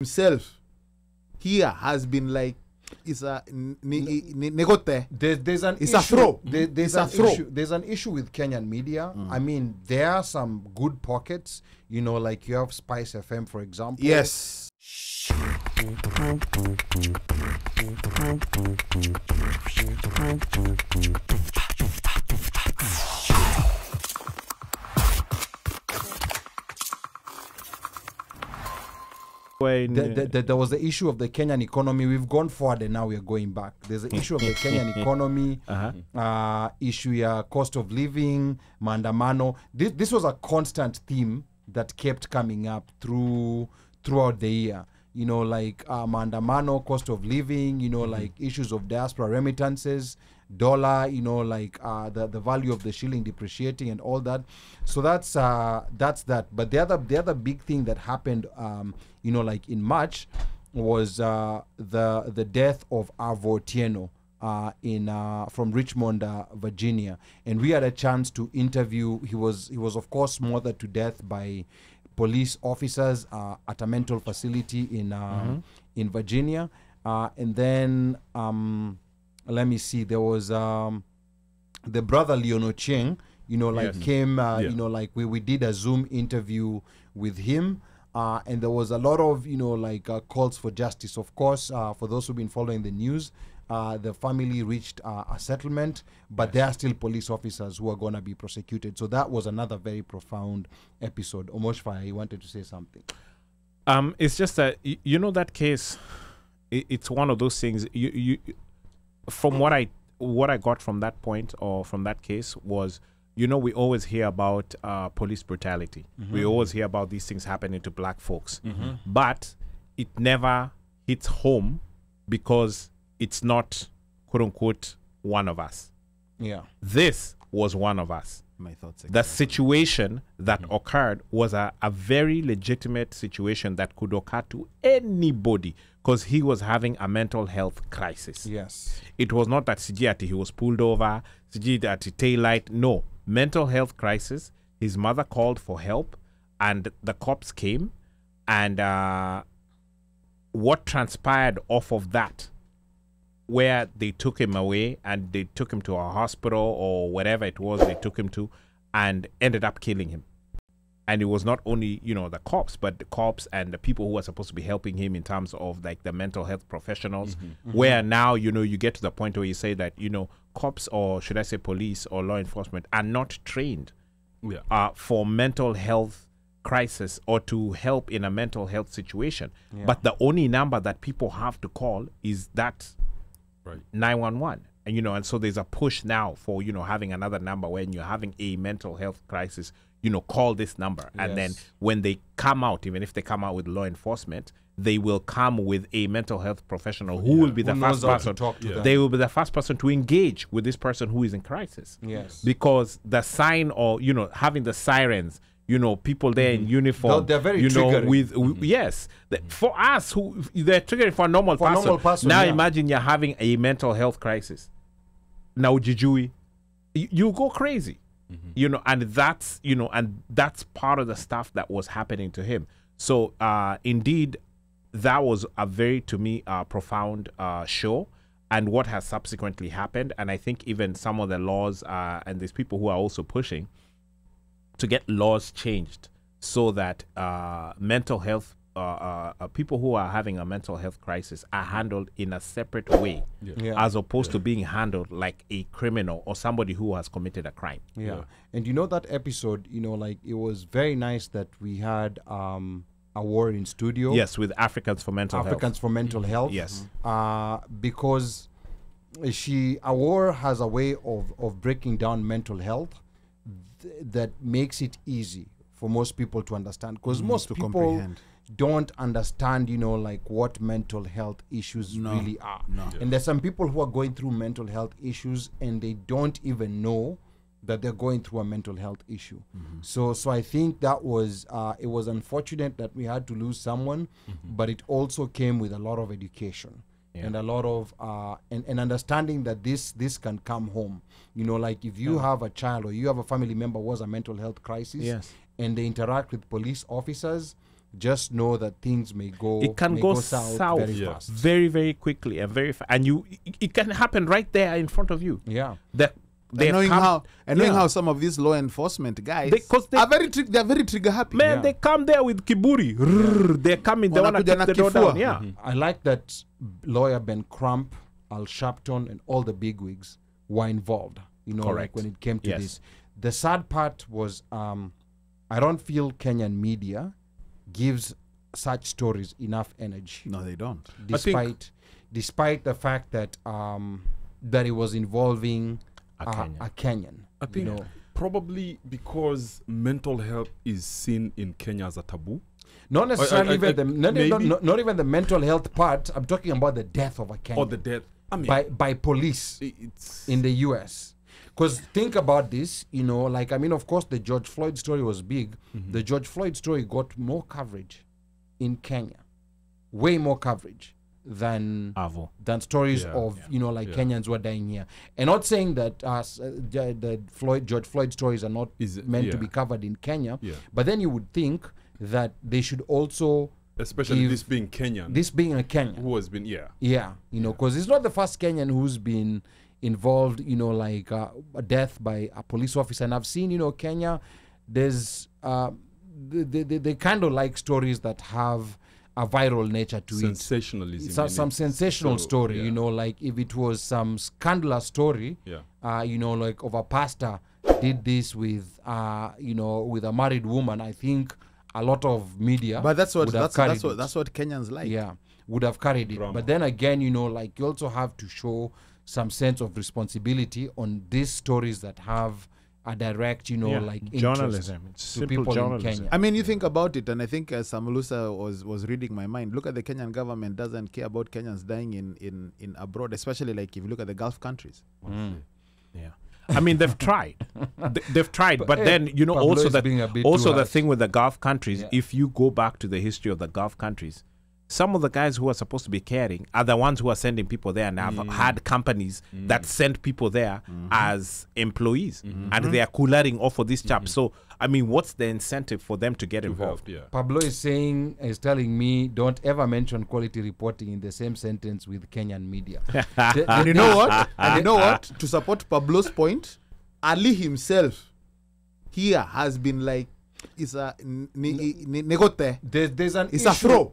himself here has been like, it's a negote. There's an it's issue. a throw. There's an issue with Kenyan media. I mean, there are some good pockets. You know, like you have Spice FM, for example. Yes. There was the issue of the Kenyan economy. We've gone forward and now we are going back. There's the issue of the Kenyan economy, issue cost of living, MAANDAMANO. This was a constant theme that kept coming up throughout the year. You know, like MAANDAMANO, cost of living, you know, like issues of diaspora remittances, dollar, you know, like the value of the shilling depreciating and all that. So that's that. But the other big thing that happened, you know, like in March, was the death of IRVO from Richmond, Virginia, and we had a chance to interview. He was of course smothered to death by police officers at a mental facility in Virginia, and then let me see, there was the brother Leon Cheng, you know, like came, you know, like we did a Zoom interview with him, and there was a lot of, you know, like calls for justice. Of course, for those who've been following the news, the family reached a settlement, but there are still police officers who are going to be prosecuted. So that was another very profound episode. Omoshfire, you wanted to say something? It's just that, you know, that case, it's one of those things. From what I got from that point or from that case was, you know, we always hear about police brutality. We always hear about these things happening to black folks, but it never hits home because it's not, quote unquote, one of us. Yeah. This was one of us. My thoughts. The situation that occurred was a very legitimate situation that could occur to anybody because he was having a mental health crisis. Yes. It was not that he was pulled over, at tail light. No. Mental health crisis. His mother called for help and the cops came, and what transpired off of that, where they took him away and they took him to a hospital or whatever it was they took him to, and ended up killing him. And it was not only, you know, the cops, but the cops and the people who were supposed to be helping him in terms of like the mental health professionals, where now, you know, you get to the point where you say that, you know, cops, or should I say police or law enforcement, are not trained for mental health crisis or to help in a mental health situation. But the only number that people have to call is that 911. And, you know, and so there's a push now for, you know, having another number when you're having a mental health crisis, you know, call this number. And then when they come out, even if they come out with law enforcement, they will come with a mental health professional who will be the first person to talk to them. They will be the first person to engage with this person who is in crisis. Yes. Because the sign, or, you know, having the sirens, you know, people there in uniform, they're very you know, triggering. yes, for us, who they're triggering for a normal person. Now imagine you're having a mental health crisis. Now, Jijui, you go crazy, you know, and that's, you know, and that's part of the stuff that was happening to him. So, indeed, that was a very, to me, profound show, and what has subsequently happened. And I think even some of the laws, and there's people who are also pushing to get laws changed so that mental health, people who are having a mental health crisis are handled in a separate way, as opposed to being handled like a criminal or somebody who has committed a crime. And you know, that episode, you know, like it was very nice that we had a war in studio. Yes, with Africans for Mental Health. Yes. Because Awar has a way of breaking down mental health that makes it easy for most people to understand, because most people don't understand, you know, like what mental health issues really are. And there's some people who are going through mental health issues and they don't even know that they're going through a mental health issue. So I think that was it was unfortunate that we had to lose someone, but it also came with a lot of education. And a lot of and understanding that this can come home. You know, like if you have a child or you have a family member who has a mental health crisis, and they interact with police officers, just know that things may go. It can go south very fast. very, very quickly and very and it can happen right there in front of you. Yeah. Knowing how some of these law enforcement guys they're very trigger happy. Man, they come there with kiburi. They're coming. They want to take the door down. Yeah. I like that lawyer Ben Crump, Al Sharpton, and all the bigwigs were involved. You know, like when it came to this. The sad part was, I don't feel Kenyan media gives such stories enough energy. No, they don't. Despite the fact that that it was involving a Kenyan. I think probably because mental health is seen in Kenya as a taboo. Not necessarily not even the mental health part. I'm talking about the death of a Kenyan. Or the death. I mean, by police in the US. Because think about this, you know, like, I mean, of course, the George Floyd story was big. The George Floyd story got more coverage in Kenya, way more coverage than stories of, you know, like Kenyans who are dying here. And not saying that the George Floyd stories are not meant to be covered in Kenya, but then you would think that they should also... Especially this being Kenyan. This being a Kenyan. Who has been, you know, because it's not the first Kenyan who's been involved, you know, like a death by a police officer. And I've seen, you know, Kenya, there's they kind of like stories that have a viral nature to sensationalism. Some sensational story, you know, like if it was some scandalous story, you know, like of a pastor did this with, you know, with a married woman, I think a lot of media, but that's what Kenyans like. Yeah, would have carried it. But then again, you know, like you also have to show some sense of responsibility on these stories that have a direct, you know, like journalism. It's simple journalism. In Kenya. I mean, you think about it, and I think Samulusa was reading my mind. Look at the Kenyan government doesn't care about Kenyans dying in abroad, especially like if you look at the Gulf countries. Yeah. I mean, they've tried. They've tried, but then, you know, Pablo also the thing with the Gulf countries, if you go back to the history of the Gulf countries, some of the guys who are supposed to be caring are the ones who are sending people there and have had companies that send people there as employees, and they are coolering off for this chap. So, I mean, what's the incentive for them to get involved? Pablo is telling me, don't ever mention quality reporting in the same sentence with Kenyan media. And you know what? And you know what? To support Pablo's point, Ali himself here has been like, it's a negote. There's an it's issue. A throw.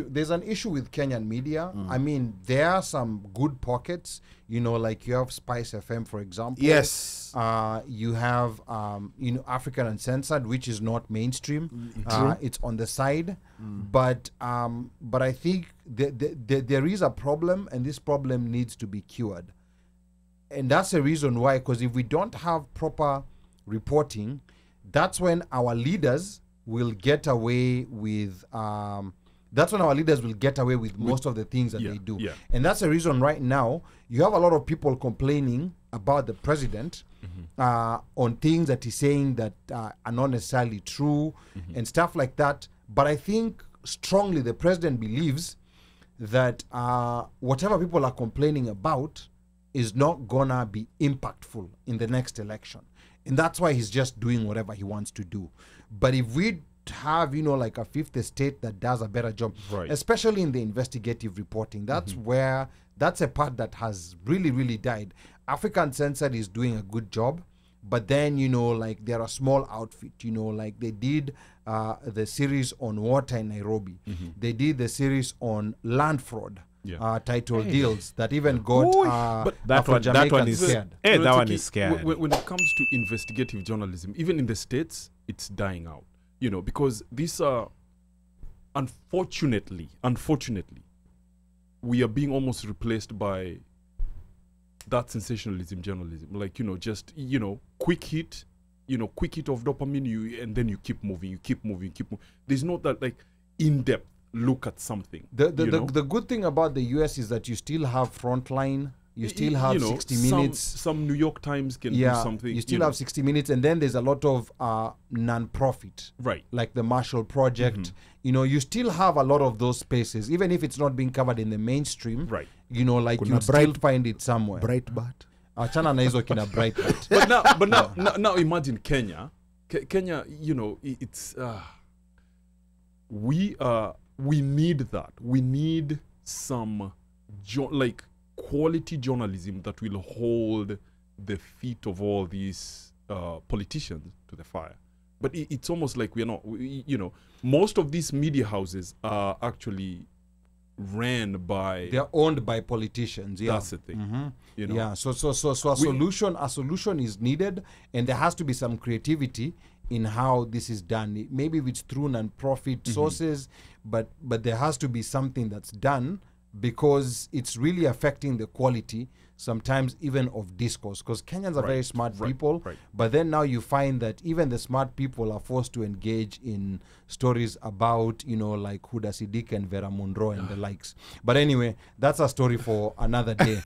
There's an issue with Kenyan media. I mean, there are some good pockets. You know, like you have Spice FM, for example. Yes. You have you know, African Uncensored, which is not mainstream. It's on the side. But I think there is a problem, and this problem needs to be cured. And that's the reason why. Because if we don't have proper reporting, that's when our leaders will get away with most of the things that they do. And that's the reason right now you have a lot of people complaining about the president on things that he's saying that are not necessarily true and stuff like that. But I think strongly the president believes that whatever people are complaining about is not gonna be impactful in the next election. And that's why he's just doing whatever he wants to do. But if we have, you know, like a fifth estate that does a better job, especially in the investigative reporting, that's where, that's a part that has really, really died. African Censored is doing a good job, but then, you know, like they're a small outfit, you know, like they did the series on water in Nairobi. They did the series on land fraud. Title deals that even got but that one is scared. That one is scared. When it comes to investigative journalism, even in the States, it's dying out. You know, because these are, unfortunately, we are being almost replaced by that sensationalism journalism. Like, you know, just, you know, quick hit of dopamine, and then you keep moving. There's not that, like, in-depth look at something. The good thing about the US is that you still have Frontline, you still have 60 minutes. Some New York Times can do something. You still have 60 minutes, and then there's a lot of non-profit, like the Marshall Project. You know, you still have a lot of those spaces, even if it's not being covered in the mainstream. You know, like you still find it somewhere. Breitbart. Achana na hizo kina Breitbart. But now imagine Kenya. Kenya, you know, it's we need that. We need some like quality journalism that will hold the feet of all these politicians to the fire. But it's almost like we're not, you know, most of these media houses are actually ran by, they're owned by politicians. Yeah, that's the thing. You know? Yeah, so a solution is needed, and there has to be some creativity in how this is done. Maybe it's through non-profit sources, but there has to be something that's done, because it's really affecting the quality sometimes even of discourse, because Kenyans are very smart people, but then now you find that even the smart people are forced to engage in stories about, you know, like Huda Siddiq and Vera Munro and the likes. But anyway, that's a story for another day.